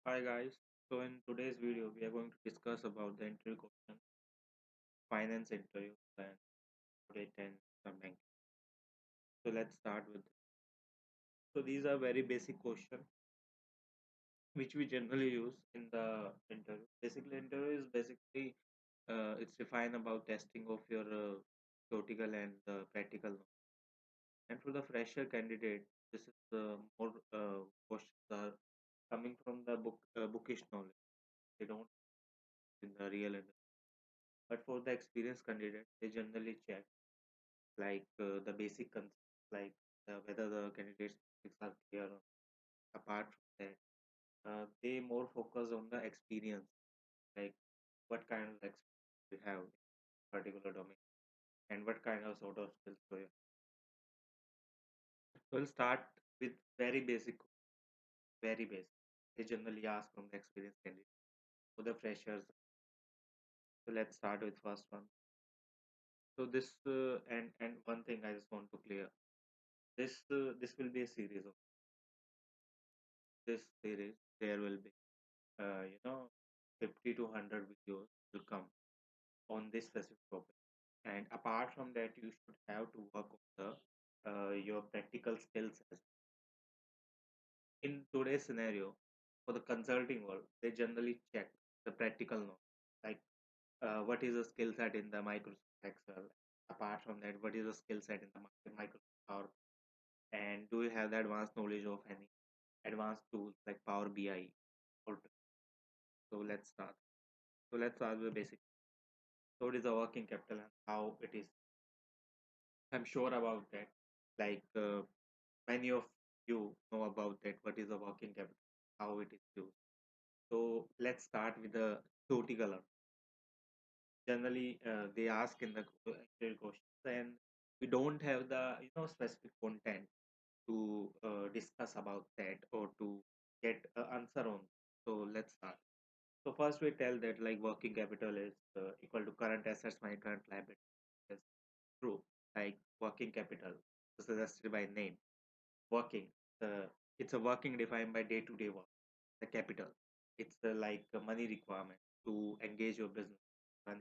Hi guys. So in today's video, we are going to discuss about the interview question, finance interview, and audit and some bank. So let's start with. So these are very basic questions which we generally use in the interview. Basically, interview is basically it's defined about testing of your theoretical and practical knowledge. And for the fresher candidate, this is more questions are coming from the bookish knowledge. They don't in the real interview. But for the experienced candidate, they generally check like the basic concepts, like whether the candidates topics are clear. Apart from that, they more focus on the experience, like what kind of experience you have in particular domain and what kind of sort of skills do you have. So we'll start with very basic, very basic. They generally ask from the experienced candidate for the freshers. So let's start with first one. So this and one thing I just want to clear. This will be a series of this series. There will be 50 to 100 videos will come on this specific topic. And apart from that, you should have to work on the your practical skills as well. In today's scenario, for the consulting world, they generally check the practical knowledge, like what is the skill set in the Microsoft Excel. Apart from that, what is the skill set in the Microsoft Power, and do you have the advanced knowledge of any advanced tools like Power BI? Or let's start. So let's start with the basic. So it is a working capital and how it is. I'm sure about that. Like many of you know about that. What is a working capital? How it is used. So let's start with the theoretical. Generally, they ask in the actual questions, and we don't have the specific content to discuss about that or to get an answer on. So let's start. So first we tell that like working capital is equal to current assets minus current liability. Yes, true. Like working capital, suggested by name. Working. It's a working defined by day-to-day work. The capital. It's like a money requirement to engage your business. Run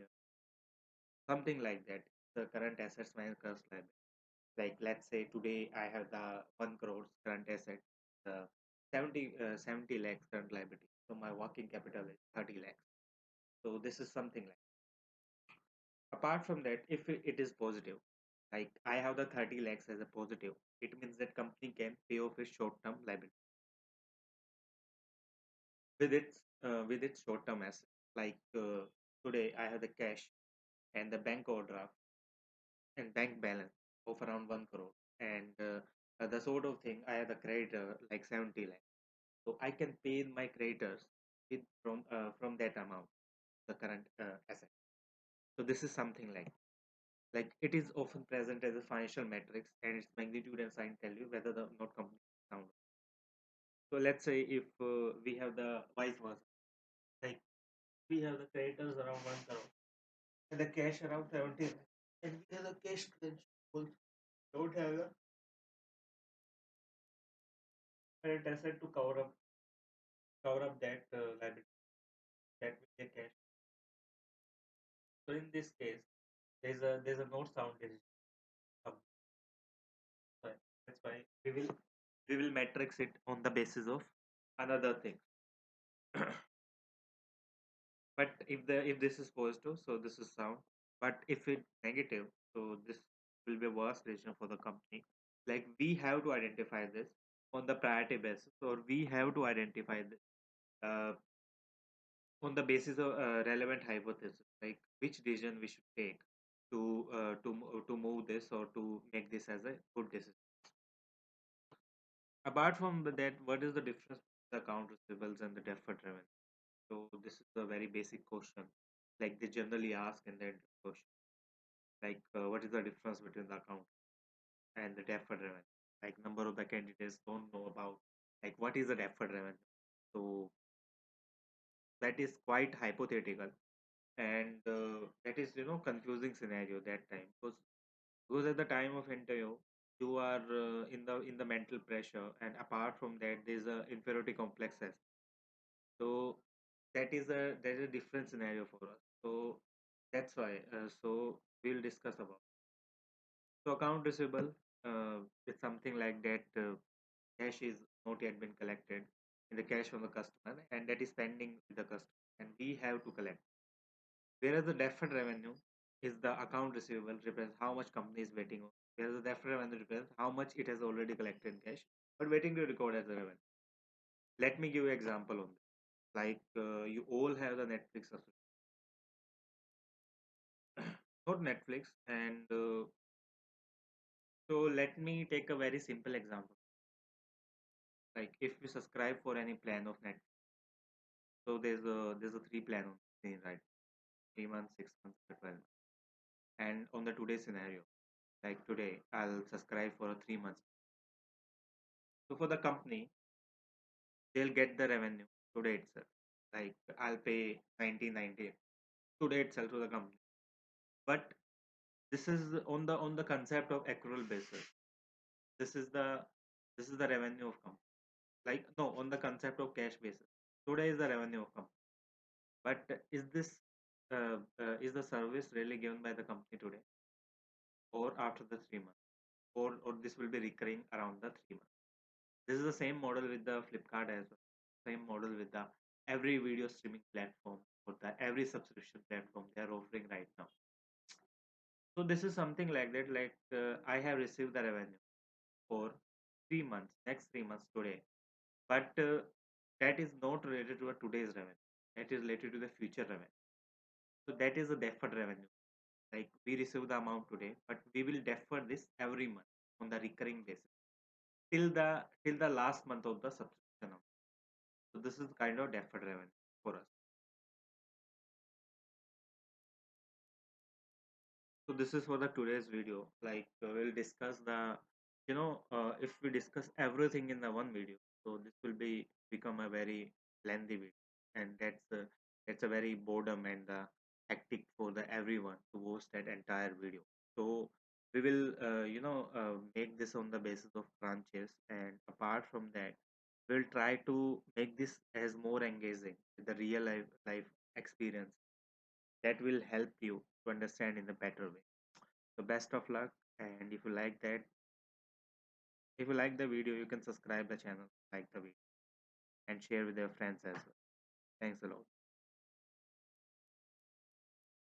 something like that. The current assets minus current liability. Like let's say today I have the 1 crore current asset, 70 lakhs current liability. So my working capital is 30 lakhs. So this is something like. Apart from that, if it is positive, like I have the 30 lakhs as a positive, it means that company can pay off its short-term liability with its short-term asset. Like today, I have the cash and the bank overdraft and bank balance of around 1 crore, and the sort of thing I have the creditor like 70 lakhs. So I can pay my creditors with from that amount, the current asset. So this is something like it is often present as a financial metrics and its magnitude and sign tell you whether the not company is sound. So let's say if we have the vice versa, like we have the creditors around 1 crore and the cash around 70 lakh, and we have the cash potential don't have the current asset to cover up that liability that will be a cash. So in this case, there's a not sound decision. Um, so that's why we will matrix it on the basis of another thing. But if this is positive, so this is sound. But if it's negative, so this will be a worse decision for the company. Like we have to identify this on the priority basis, or we have to identify this uh, on the basis of relevant hypothesis, like which decision we should take to move this or to make this as a good decision. Apart from that, what is the difference between the account receivables and the deferred revenue? So this is a very basic question, like they generally ask in that question. Like what is the difference between the account and the deferred revenue? Like number of the candidates don't know about like what is the deferred revenue. So that is quite hypothetical, and that is confusing scenario that time because at the time of interview you are in the mental pressure, and apart from that there's a inferiority complexes. So that is a different scenario for us. So that's why. So we'll discuss about. So account receivable is something like that. Cash is not yet been collected in the cash from the customer, and that is pending with the customer, and we have to collect. Whereas the deferred revenue is the account receivable represents how much company is waiting on. Whereas the deferred revenue represents how much it has already collected in cash, but waiting to record as a revenue. Let me give you an example on this. Like you all have the Netflix subscription, not Netflix, and so let me take a very simple example. Like if you subscribe for any plan of Netflix, so there's a three plan on the screen, right? 3 months, 6 months, or 12 months. And on the today scenario, like today, I'll subscribe for a 3 months. So for the company, they'll get the revenue today itself. Like I'll pay 1990 today itself to the company. But this is on the concept of accrual basis. This is the revenue of company. Like no, on the concept of cash basis. Today is the revenue of company. But is the service really given by the company today or after the 3 months? Or this will be recurring around the 3 months. This is the same model with the Flipkart as well. Same model with the every video streaming platform or the every subscription platform they are offering right now. So this is something like that. Like I have received the revenue for 3 months, next 3 months today, but that is not related to a today's revenue. That is related to the future revenue. So that is a deferred revenue. Like we receive the amount today, but we will defer this every month on the recurring basis till the last month of the subscription amount. So this is kind of deferred revenue for us. So this is for the today's video. Like we'll discuss the, if we discuss everything in the one video, so this will be become a very lengthy video, and that's a very boredom and hectic for the everyone to watch that entire video. So we will, make this on the basis of branches, and apart from that, we'll try to make this as more engaging with the real life experience that will help you to understand in a better way. So best of luck, and if you like the video, you can subscribe the channel, like the video, and share with your friends as well. Thanks a lot.